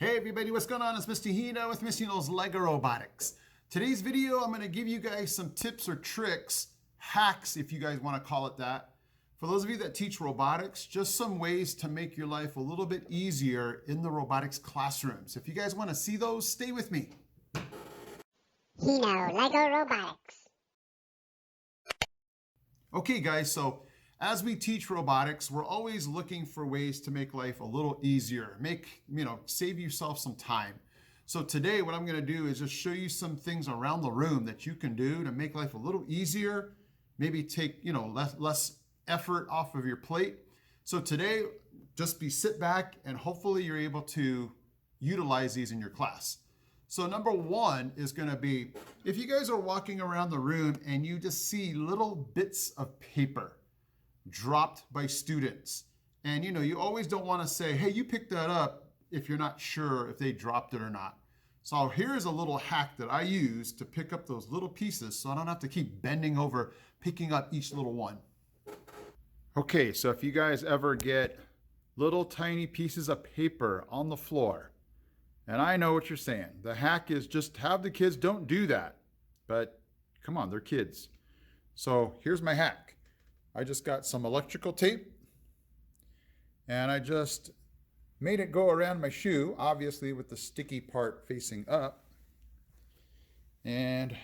Hey everybody, what's going on? It's Mr. Hino with Mr. Hino's Lego Robotics. Today's video, I'm going to give you guys some tips or tricks, hacks if you guys want to call it that. For those of you that teach robotics, just some ways to make your life a little bit easier in the robotics classrooms. If you guys want to see those, stay with me. Hino Lego Robotics. Okay guys, so as we teach robotics, we're always looking for ways to make life a little easier, save yourself some time. So today what I'm going to do is just show you some things around the room that you can do to make life a little easier, maybe take, less effort off of your plate. So today, just sit back and hopefully you're able to utilize these in your class. So number one is going to be, if you guys are walking around the room and you just see little bits of paper dropped by students, and you always don't want to say, hey, you picked that up, if you're not sure if they dropped it or not. So here's a little hack that I use to pick up those little pieces so I don't have to keep bending over picking up each little one. Okay, so if you guys ever get little tiny pieces of paper on the floor, and I know what you're saying, the hack is just have the kids don't do that. But come on, they're kids. So here's my hack. I just got some electrical tape and I just made it go around my shoe, obviously with the sticky part facing up. And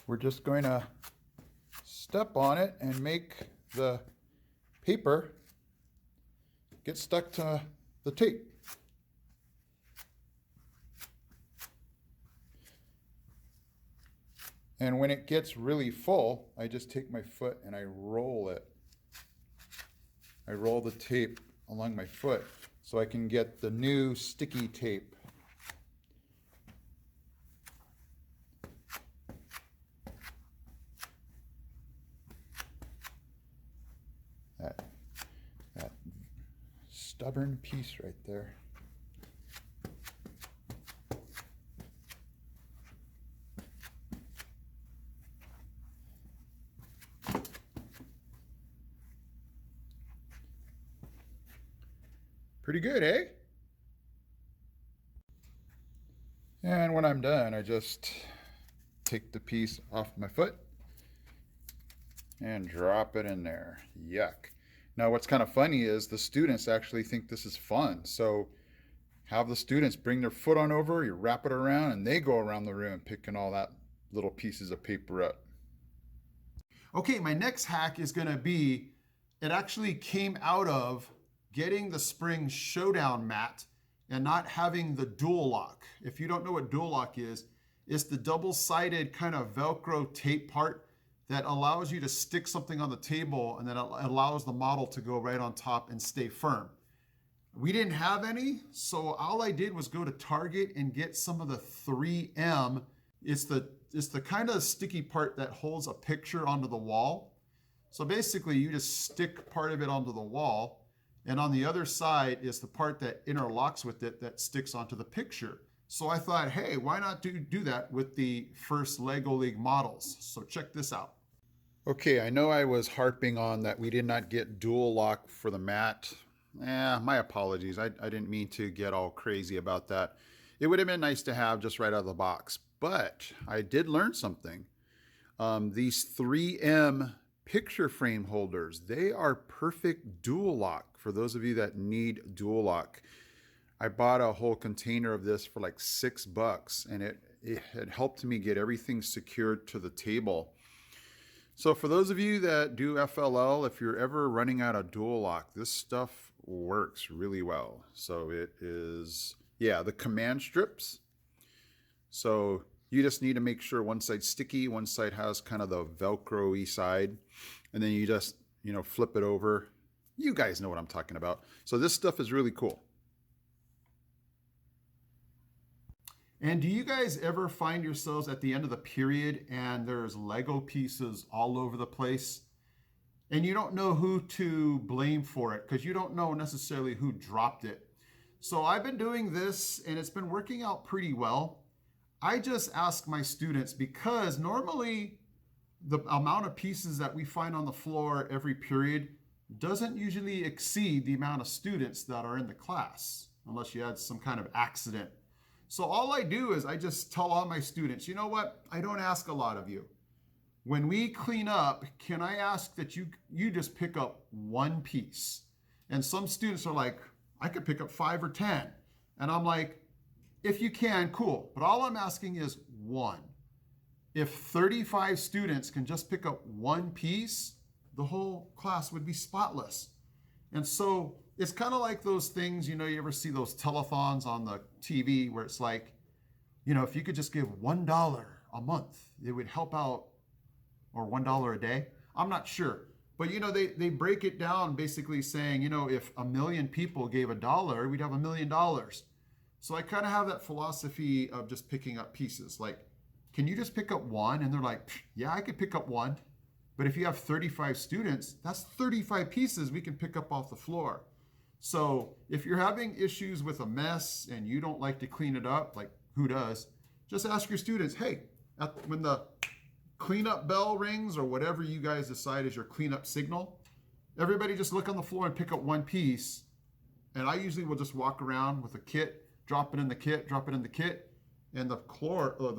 we're just going to step on it and make the paper get stuck to the tape. And when it gets really full, I just take my foot and I roll it. I roll the tape along my foot so I can get the new sticky tape. That stubborn piece right there. Pretty good, eh? And when I'm done, I just take the piece off my foot and drop it in there. Yuck. Now what's kind of funny is the students actually think this is fun. So have the students bring their foot on over, you wrap it around, and they go around the room picking all that little pieces of paper up. Okay, my next hack is going to be, it actually came out of getting the Spring Showdown mat and not having the dual lock. If you don't know what dual lock is, it's the double-sided kind of Velcro tape part that allows you to stick something on the table and then it allows the model to go right on top and stay firm. We didn't have any, so all I did was go to Target and get some of the 3M. It's the kind of sticky part that holds a picture onto the wall. So basically you just stick part of it onto the wall, and on the other side is the part that interlocks with it that sticks onto the picture. So I thought, hey, why not do that with the first Lego League models? So check this out. Okay, I know I was harping on that we did not get dual lock for the mat. My apologies. I didn't mean to get all crazy about that. It would have been nice to have just right out of the box, but I did learn something. These 3M picture frame holders, they are perfect dual lock for those of you that need dual lock. I bought a whole container of this for like $6 and it had helped me get everything secured to the table. So for those of you that do FLL, if you're ever running out of dual lock, this stuff works really well. So it is, the command strips. So you just need to make sure one side's sticky, one side has kind of the Velcro-y side, and then you just, flip it over. You guys know what I'm talking about. So this stuff is really cool. And do you guys ever find yourselves at the end of the period and there's Lego pieces all over the place and you don't know who to blame for it because you don't know necessarily who dropped it? So I've been doing this and it's been working out pretty well. I just ask my students, because normally the amount of pieces that we find on the floor every period doesn't usually exceed the amount of students that are in the class, unless you had some kind of accident. So all I do is I just tell all my students, you know what? I don't ask a lot of you. When we clean up, can I ask that you just pick up one piece? And some students are like, I could pick up 5 or 10. And I'm like, if you can, cool. But all I'm asking is one. If 35 students can just pick up one piece, the whole class would be spotless. And so it's kind of like those things, you ever see those telethons on the TV where it's like, if you could just give $1 a month, it would help out, or $1 a day. I'm not sure. But they break it down basically saying, if 1 million people gave $1, we'd have $1 million. So I kind of have that philosophy of just picking up pieces. Like, can you just pick up one? And they're like, yeah, I could pick up one. But if you have 35 students, that's 35 pieces we can pick up off the floor. So if you're having issues with a mess and you don't like to clean it up, like who does, just ask your students, hey, when the cleanup bell rings or whatever you guys decide is your cleanup signal, everybody just look on the floor and pick up one piece. And I usually will just walk around with a kit, drop it in the kit, and the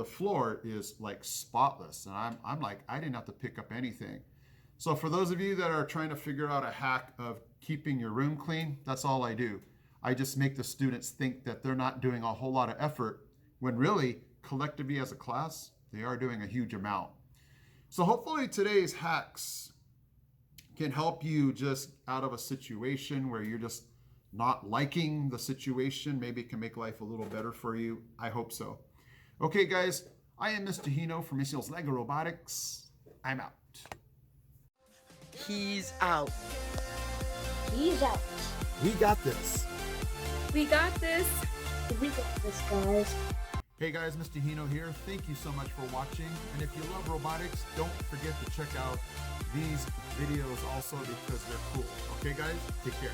floor is like spotless. And I'm like, I didn't have to pick up anything. So for those of you that are trying to figure out a hack of keeping your room clean, that's all I do. I just make the students think that they're not doing a whole lot of effort when really, collectively as a class, they are doing a huge amount. So hopefully today's hacks can help you just out of a situation where you're just not liking the situation. Maybe it can make life a little better for you. I hope so. Okay, guys, I am Mr. Hino from Mr. Lego Robotics. I'm out. He's out. He's out. We got this. We got this. We got this, guys. Hey guys, Mr. Hino here. Thank you so much for watching. And if you love robotics, don't forget to check out these videos also because they're cool. Okay guys, take care.